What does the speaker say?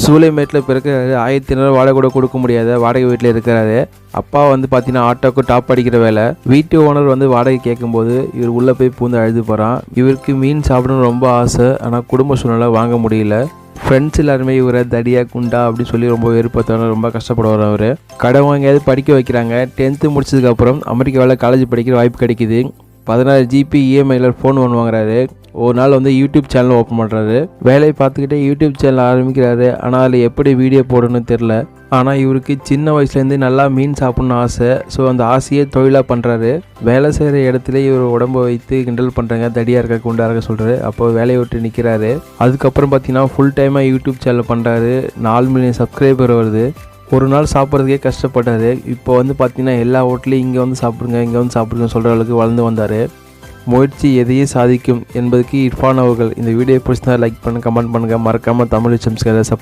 சூளைமேட்டில் பிறக்கிறாரு. 1500 வாடகை கூட கொடுக்க முடியாத வாடகை வீட்டில் இருக்கிறாரு. அப்பா வந்து பார்த்தீங்கன்னா ஆட்டோக்கு டாப் அடிக்கிற வேலை. வீட்டு ஓனர் வந்து வாடகை கேட்கும்போது இவர் உள்ளே போய் பூந்து அழுது போகிறான். இவருக்கு மீன் சாப்பிடணும்னு ரொம்ப ஆசை, ஆனால் குடும்ப சூழ்நிலை வாங்க முடியல. ஃப்ரெண்ட்ஸ் எல்லாருமே இவரை தடியா குண்டா அப்படின்னு சொல்லி ரொம்ப வெறுப்பத்தோட ரொம்ப கஷ்டப்படுவார். அவர் கடன் வாங்கியாவது படிக்க வைக்கிறாங்க. 10th முடிச்சதுக்கப்புறம் அமெரிக்காவில் காலேஜ் படிக்கிற வாய்ப்பு கிடைக்குது. 16 GB இஎம்ஐயில் ஃபோன் ஒன்று வாங்குறாரு. ஒரு நாள் வந்து யூடியூப் சேனல் ஓப்பன் பண்ணுறாரு. வேலையை பார்த்துக்கிட்டே யூடியூப் சேனல் ஆரம்பிக்கிறாரு. ஆனால் அதில் எப்படி வீடியோ போடணும்னு தெரில. ஆனால் இவருக்கு சின்ன வயசுலேருந்து நல்லா மீன் சாப்பிட்ணுன்னு ஆசை. ஸோ அந்த ஆசையை தொழிலாக பண்ணுறாரு. வேலை செய்கிற இடத்துல இவர் உடம்பை வைத்து கிண்டல் பண்ணுறாங்க, தடியாக இருக்க குண்டா இருக்க சொல்கிறாரு. அப்போ வேலையை விட்டு நிற்கிறாரு. அதுக்கப்புறம் பார்த்தீங்கன்னா ஃபுல் டைமாக யூடியூப் சேனல் பண்ணுறாரு. 4 மில்லியன் சப்ஸ்கிரைபர் வருது. ஒரு நாள் சாப்பிட்றதுக்கே கஷ்டப்பட்டார். இப்போ வந்து பார்த்தீங்கன்னா எல்லா ஹோட்டலையும் இங்கே வந்து சாப்பிடுங்க, இங்கே வந்து சாப்பிடுங்கன்னு சொல்கிற அளவுக்கு வளர்ந்து வந்தார். முயற்சி எதையும் சாதிக்கும் என்பதுக்கு இர்ஃபான் அவர்கள். இந்த வீடியோ பிடிச்சிருந்தா லைக் பண்ணுங்கள், கமெண்ட் பண்ணுங்கள், மறக்காமல் தமிழ் சப்ஸ்கிரைபர்